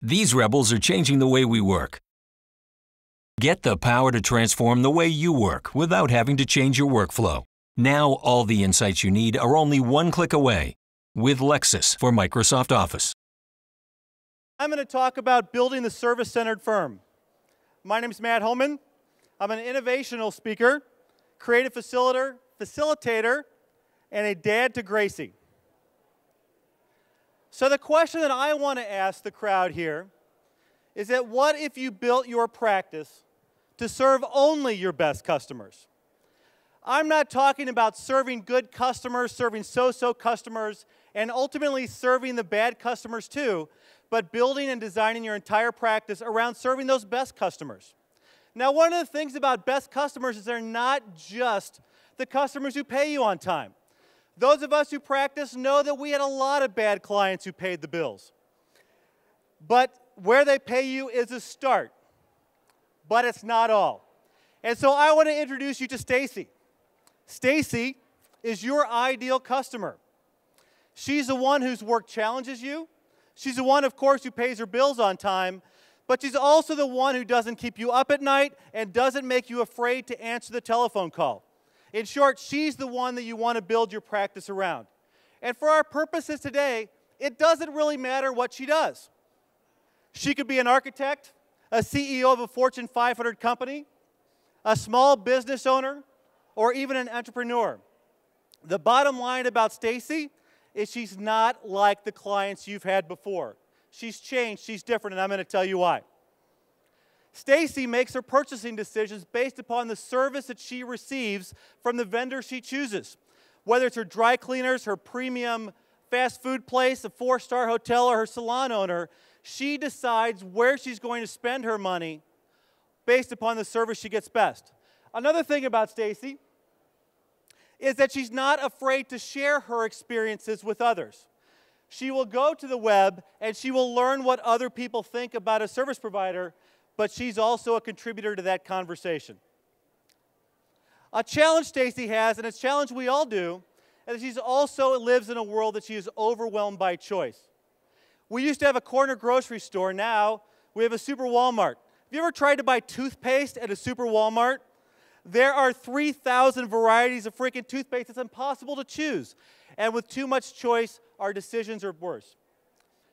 These rebels are changing the way we work. Get the power to transform the way you work without having to change your workflow. Now all the insights you need are only one click away with Lexis for Microsoft Office. I'm going to talk about building the service-centered firm. My name is Matt Homann. I'm an innovational speaker, creative facilitator, and a dad to Gracie. So the question that I want to ask the crowd here is that what if you built your practice to serve only your best customers? I'm not talking about serving good customers, serving so-so customers, and ultimately serving the bad customers too, but building and designing your entire practice around serving those best customers. Now, one of the things about best customers is they're not just the customers who pay you on time. Those of us who practice know that we had a lot of bad clients who paid the bills. But where they pay you is a start, but it's not all. And so I want to introduce you to Stacy. Stacy is your ideal customer. She's the one whose work challenges you. She's the one, of course, who pays her bills on time, but she's also the one who doesn't keep you up at night and doesn't make you afraid to answer the telephone call. In short, she's the one that you want to build your practice around. And for our purposes today, it doesn't really matter what she does. She could be an architect, a CEO of a Fortune 500 company, a small business owner, or even an entrepreneur. The bottom line about Stacy is she's not like the clients you've had before. She's changed, she's different, and I'm going to tell you why. Stacy makes her purchasing decisions based upon the service that she receives from the vendor she chooses. Whether it's her dry cleaners, her premium fast food place, a 4-star hotel, or her salon owner, she decides where she's going to spend her money based upon the service she gets best. Another thing about Stacy is that she's not afraid to share her experiences with others. She will go to the web and she will learn what other people think about a service provider, but she's also a contributor to that conversation. A challenge Stacy has, and a challenge we all do, is that she also lives in a world that she is overwhelmed by choice. We used to have a corner grocery store. Now we have a super Walmart. Have you ever tried to buy toothpaste at a super Walmart? There are 3,000 varieties of freaking toothpaste. It's impossible to choose. And with too much choice, our decisions are worse.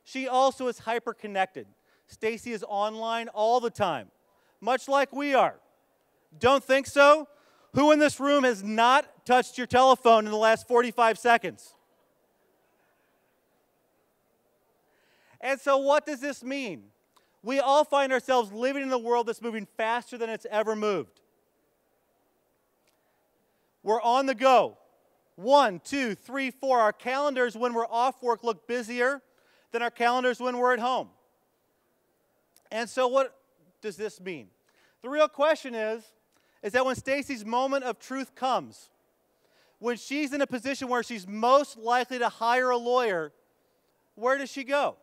She also is hyper-connected. Stacy is online all the time, much like we are. Don't think so? Who in this room has not touched your telephone in the last 45 seconds? And so what does this mean? We all find ourselves living in a world that's moving faster than it's ever moved. We're on the go. 1, 2, 3, 4. Our calendars when we're off work look busier than our calendars when we're at home. And so what does this mean? The real question is that when Stacy's moment of truth comes, when she's in a position where she's most likely to hire a lawyer, where does she go?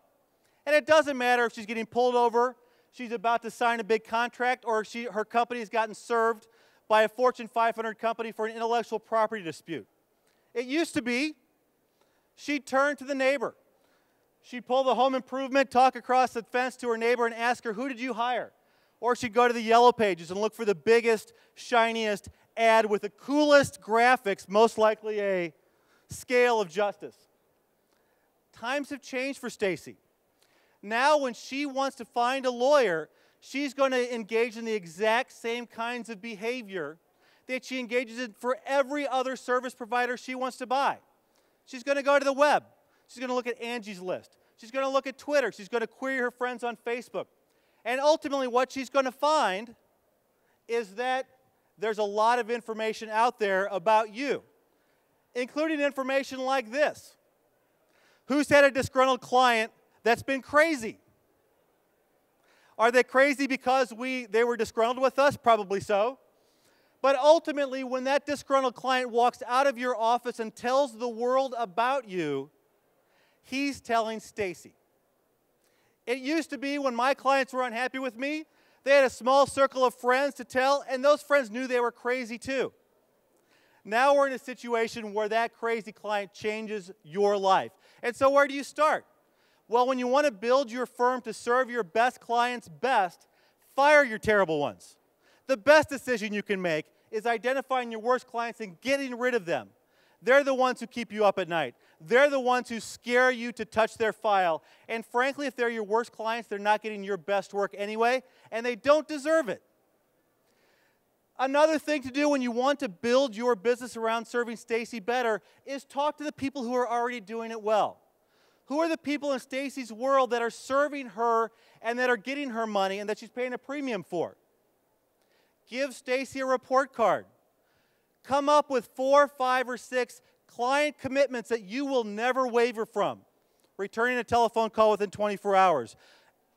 And it doesn't matter if she's getting pulled over, she's about to sign a big contract, or her company has gotten served by a Fortune 500 company for an intellectual property dispute. It used to be she'd turn to the neighbor. She'd pull the home improvement, talk across the fence to her neighbor and ask her, who did you hire? Or she'd go to the yellow pages and look for the biggest, shiniest ad with the coolest graphics, most likely a scale of justice. Times have changed for Stacy. Now when she wants to find a lawyer, she's going to engage in the exact same kinds of behavior that she engages in for every other service provider she wants to buy. She's going to go to the web. She's going to look at Angie's List. She's going to look at Twitter. She's going to query her friends on Facebook. And ultimately what she's going to find is that there's a lot of information out there about you, including information like this. Who's had a disgruntled client that's been crazy? Are they crazy because they were disgruntled with us? Probably so. But ultimately, when that disgruntled client walks out of your office and tells the world about you, he's telling Stacy. It used to be when my clients were unhappy with me, they had a small circle of friends to tell, and those friends knew they were crazy too. Now we're in a situation where that crazy client changes your life. And so where do you start? Well, when you want to build your firm to serve your best clients best, fire your terrible ones. The best decision you can make is identifying your worst clients and getting rid of them. They're the ones who keep you up at night. They're the ones who scare you to touch their file. And frankly, if they're your worst clients, they're not getting your best work anyway, and they don't deserve it. Another thing to do when you want to build your business around serving Stacy better is talk to the people who are already doing it well. Who are the people in Stacy's world that are serving her and that are getting her money and that she's paying a premium for? Give Stacy a report card. Come up with 4, 5, or 6 client commitments that you will never waver from. Returning a telephone call within 24 hours.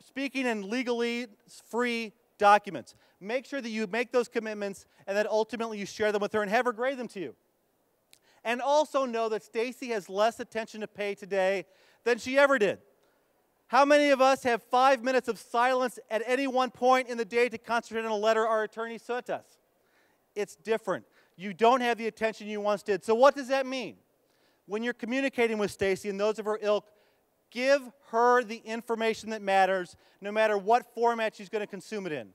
Speaking in legally free documents. Make sure that you make those commitments and that ultimately you share them with her and have her grade them to you. And also know that Stacy has less attention to pay today than she ever did. How many of us have 5 minutes of silence at any one point in the day to concentrate on a letter our attorney sent us? It's different. You don't have the attention you once did. So what does that mean? When you're communicating with Stacy and those of her ilk, give her the information that matters, no matter what format she's going to consume it in.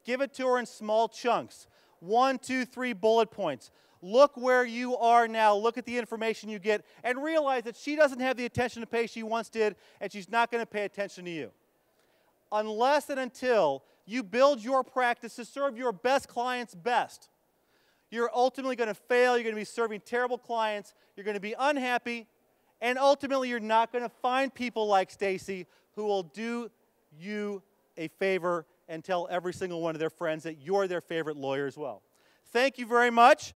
Give it to her in small chunks. 1, 2, 3 bullet points. Look where you are now. Look at the information you get and realize that she doesn't have the attention to pay she once did, and she's not going to pay attention to you. Unless and until you build your practice to serve your best clients best, you're ultimately going to fail. You're going to be serving terrible clients. You're going to be unhappy. And ultimately, you're not going to find people like Stacy who will do you a favor and tell every single one of their friends that you're their favorite lawyer as well. Thank you very much.